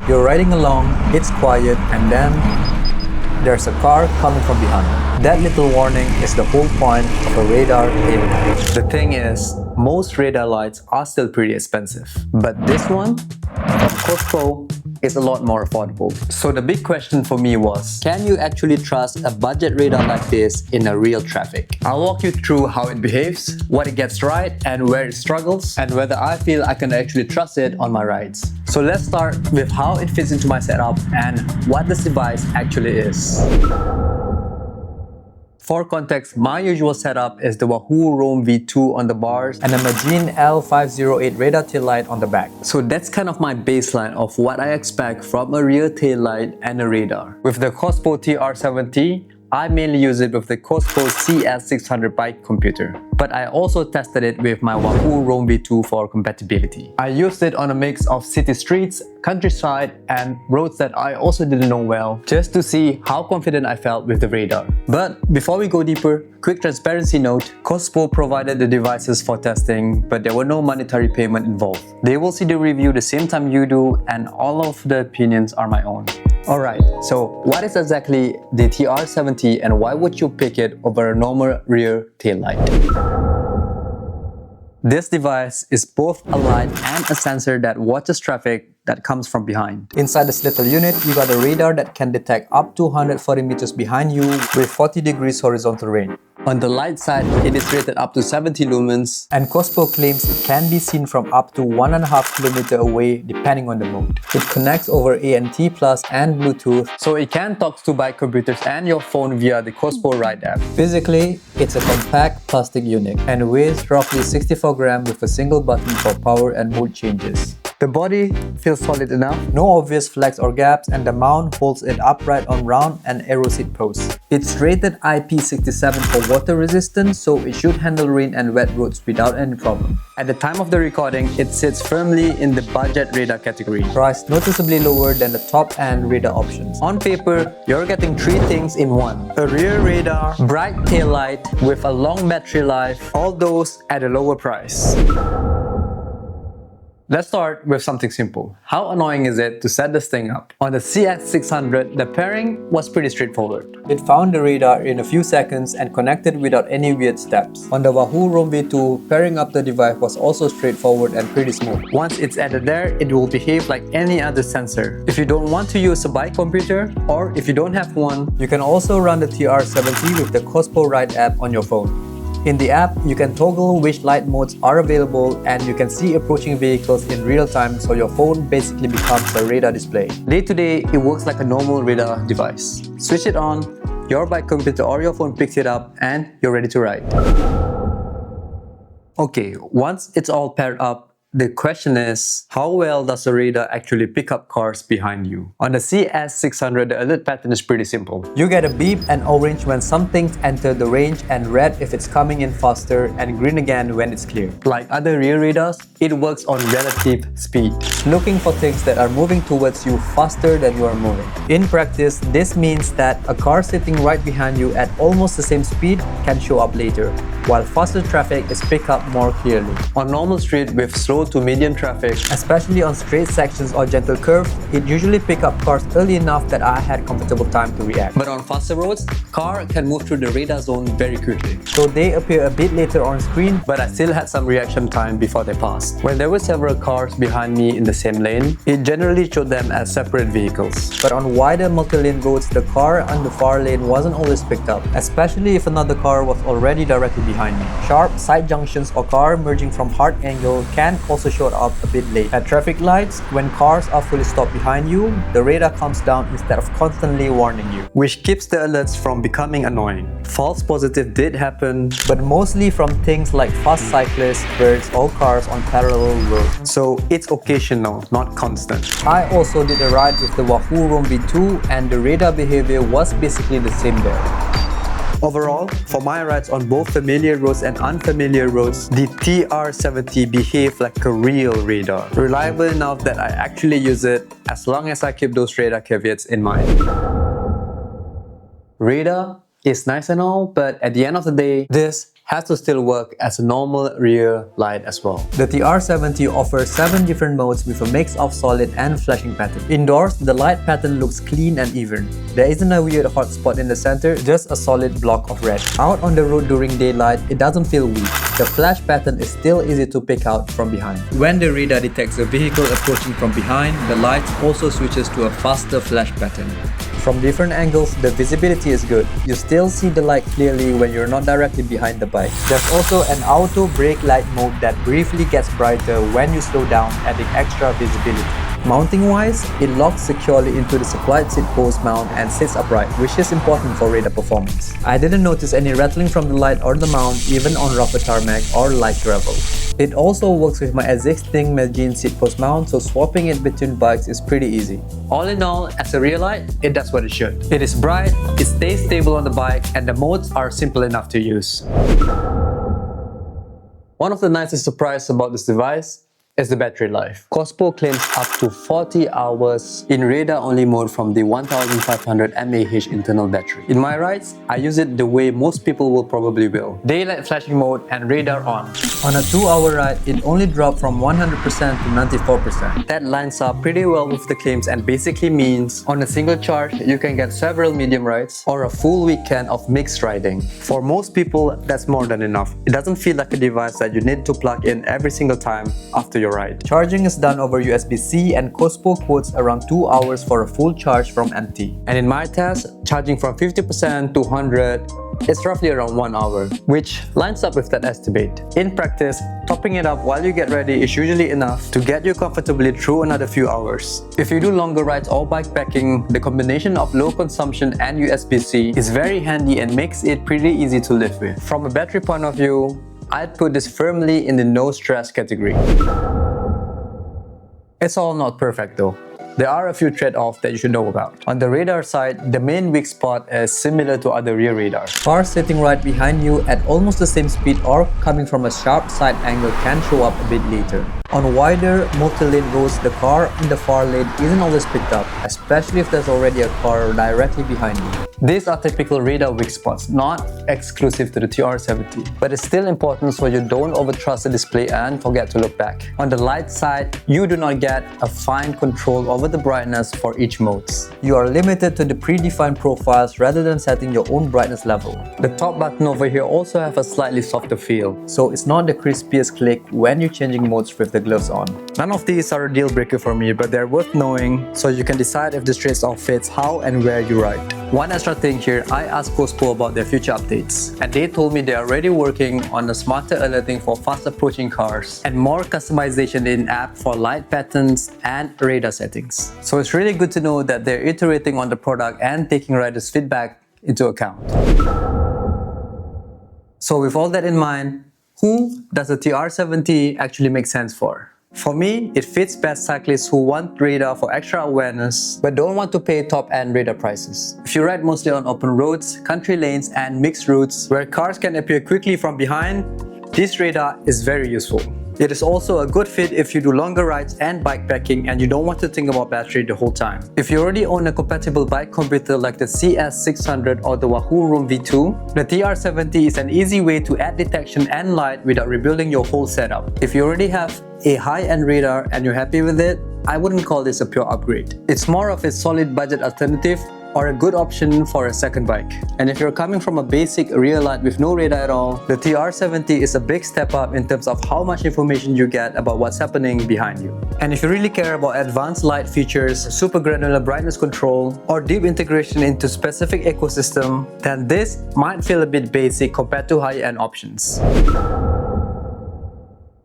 You're riding along, it's quiet, and then there's a car coming from behind. That little warning is the whole point of a radar tail light. The thing is, most radar lights are still pretty expensive. But this one, from Coospo, is a lot more affordable. So the big question for me was, can you actually trust a budget radar like this in a real traffic? I'll walk you through how it behaves, what it gets right and where it struggles, and whether I feel I can actually trust it on my rides. So let's start with how it fits into my setup and what this device actually is. For context, my usual setup is the Wahoo Roam V2 on the bars and a Magine L508 radar tail light on the back. So that's kind of my baseline of what I expect from a rear tail light and a radar. With the Coospo TR70, I mainly use it with the Coospo CS600 bike computer. But I also tested it with my Wahoo Roam V2 for compatibility. I used it on a mix of city streets, countryside, and roads that I also didn't know well, just to see how confident I felt with the radar. But before we go deeper, quick transparency note, Coospo provided the devices for testing, but there were no monetary payment involved. They will see the review the same time you do, and all of the opinions are my own. Alright, so what is exactly the TR70 and why would you pick it over a normal rear tail light? This device is both a light and a sensor that watches traffic that comes from behind. Inside this little unit, you got a radar that can detect up to 140 meters behind you with 40 degrees horizontal range. On the light side, it is rated up to 70 lumens, and Coospo claims it can be seen from up to 1.5 km away depending on the mode. It connects over ANT+ and Bluetooth, so it can talk to bike computers and your phone via the Coospo Ride app. Physically, it's a compact plastic unit and weighs roughly 64 grams with a single button for power and mode changes. The body feels solid enough, no obvious flex or gaps, and the mount holds it upright on round and aero seat posts. It's rated IP67 for water resistance, so it should handle rain and wet roads without any problem. At the time of the recording, it sits firmly in the budget radar category, priced noticeably lower than the top-end radar options. On paper, you're getting three things in one: a rear radar, bright tail light with a long battery life, all those at a lower price. Let's start with something simple. How annoying is it to set this thing up? On the CS600, the pairing was pretty straightforward. It found the radar in a few seconds and connected without any weird steps. On the Wahoo Roam V2, pairing up the device was also straightforward and pretty smooth. Once it's added there, it will behave like any other sensor. If you don't want to use a bike computer, or if you don't have one, you can also run the TR70 with the Coospo Ride app on your phone. In the app, you can toggle which light modes are available and you can see approaching vehicles in real time, so your phone basically becomes a radar display. Day to day, it works like a normal radar device. Switch it on, your bike computer or your phone picks it up and you're ready to ride. Okay, once it's all paired up, the question is, how well does the radar actually pick up cars behind you? On the CS600, the alert pattern is pretty simple. You get a beep and orange when some things enter the range, and red if it's coming in faster, and green again when it's clear. Like other rear radars, it works on relative speed, looking for things that are moving towards you faster than you are moving. In practice, this means that a car sitting right behind you at almost the same speed can show up later, while faster traffic is picked up more clearly. On normal street with slow to medium traffic, especially on straight sections or gentle curves, it usually picks up cars early enough that I had comfortable time to react. But on faster roads, car can move through the radar zone very quickly. So they appear a bit later on screen, but I still had some reaction time before they passed. When there were several cars behind me in the same lane, it generally showed them as separate vehicles. But on wider multi-lane roads, the car on the far lane wasn't always picked up, especially if another car was already directly behind me. Sharp side junctions or car merging from hard angle can also show up a bit late. At traffic lights, when cars are fully stopped behind you, the radar comes down instead of constantly warning you, which keeps the alerts from becoming annoying. False positive did happen, but mostly from things like fast cyclists, birds, or cars on parallel roads. So it's occasional, not constant. I also did a ride with the Wahoo Roam V2 and the radar behavior was basically the same there. Overall, for my rides on both familiar roads and unfamiliar roads, the TR70 behaved like a real radar. Reliable enough that I actually use it as long as I keep those radar caveats in mind. Radar is nice and all, but at the end of the day, this has to still work as a normal rear light as well. The TR70 offers 7 different modes with a mix of solid and flashing pattern. Indoors, the light pattern looks clean and even. There isn't a weird hot spot in the center, just a solid block of red. Out on the road during daylight, it doesn't feel weak. The flash pattern is still easy to pick out from behind. When the radar detects a vehicle approaching from behind, the light also switches to a faster flash pattern. From different angles, the visibility is good. You still see the light clearly when you're not directly behind the bike. There's also an auto brake light mode that briefly gets brighter when you slow down, adding extra visibility. Mounting wise, it locks securely into the supplied seat post mount and sits upright, which is important for radar performance. I didn't notice any rattling from the light or the mount even on rougher tarmac or light gravel. It also works with my existing Magine seat post mount, so swapping it between bikes is pretty easy. All in all, as a rear light, it does what it should. It is bright, it stays stable on the bike, and the modes are simple enough to use. One of the nicest surprises about this device is the battery life. Coospo claims up to 40 hours in radar-only mode from the 1500 mAh internal battery. In my rides, I use it the way most people will probably will. Daylight flashing mode and radar on. On a 2-hour ride, it only dropped from 100% to 94%. That lines up pretty well with the claims and basically means on a single charge, you can get several medium rides or a full weekend of mixed riding. For most people, that's more than enough. It doesn't feel like a device that you need to plug in every single time after your ride. Charging is done over USB-C and Coospo quotes around 2 hours for a full charge from empty. And in my test, charging from 50% to 100, it's roughly around 1 hour, which lines up with that estimate. In practice, topping it up while you get ready is usually enough to get you comfortably through another few hours. If you do longer rides or bikepacking, the combination of low consumption and USB-C is very handy and makes it pretty easy to live with. From a battery point of view, I'd put this firmly in the no stress category. It's all not perfect though. There are a few trade-offs that you should know about. On the radar side, the main weak spot is similar to other rear radars. Cars sitting right behind you at almost the same speed or coming from a sharp side angle can show up a bit later. On wider, multi-lane roads, the car in the far lane isn't always picked up, especially if there's already a car directly behind you. These are typical radar weak spots, not exclusive to the TR70, but it's still important so you don't overtrust the display and forget to look back. On the light side, you do not get a fine control over the brightness for each mode. You are limited to the predefined profiles rather than setting your own brightness level. The top button over here also have a slightly softer feel, so it's not the crispiest click when you're changing modes with the gloves on. None of these are a deal breaker for me, but they're worth knowing so you can decide if this trade-off fits how and where you ride. One extra thing here, I asked Coospo about their future updates, and they told me they are already working on a smarter alerting for fast approaching cars and more customization in-app for light patterns and radar settings. So it's really good to know that they're iterating on the product and taking riders' feedback into account. So with all that in mind, who does the TR70 actually make sense for? For me, it fits best cyclists who want radar for extra awareness but don't want to pay top-end radar prices. If you ride mostly on open roads, country lanes, and mixed routes where cars can appear quickly from behind, this radar is very useful. It is also a good fit if you do longer rides and bikepacking and you don't want to think about battery the whole time. If you already own a compatible bike computer like the CS600 or the Wahoo Roam V2, the TR70 is an easy way to add detection and light without rebuilding your whole setup. If you already have a high-end radar and you're happy with it, I wouldn't call this a pure upgrade. It's more of a solid budget alternative or a good option for a second bike. And if you're coming from a basic rear light with no radar at all, the TR70 is a big step up in terms of how much information you get about what's happening behind you. And if you really care about advanced light features, super granular brightness control, or deep integration into specific ecosystem, then this might feel a bit basic compared to high-end options.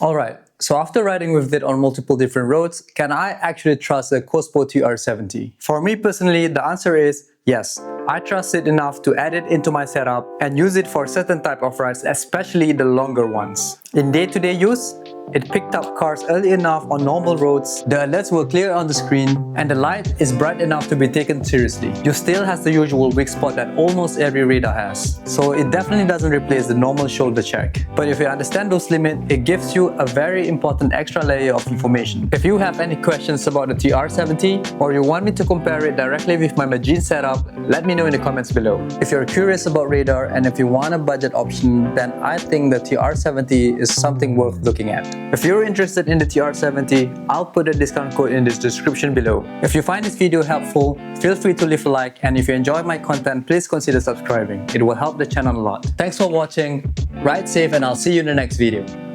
Alright, so after riding with it on multiple different roads, can I actually trust the Coospo TR70? For me personally, the answer is yes. I trust it enough to add it into my setup and use it for certain type of rides, especially the longer ones. In day-to-day use, It picked up cars early enough on normal roads, the alerts were clear on the screen, and the light is bright enough to be taken seriously. You still has the usual weak spot that almost every radar has, so it definitely doesn't replace the normal shoulder check. But if you understand those limits, it gives you a very important extra layer of information. If you have any questions about the TR70 or you want me to compare it directly with my machine setup, let me know in the comments below. If you're curious about radar and if you want a budget option, then I think the TR70 is something worth looking at. If you're interested in the TR70, I'll put a discount code in this description below. If you find this video helpful, feel free to leave a like, and if you enjoy my content, please consider subscribing. It will help the channel a lot. Thanks for watching, ride safe, and I'll see you in the next video.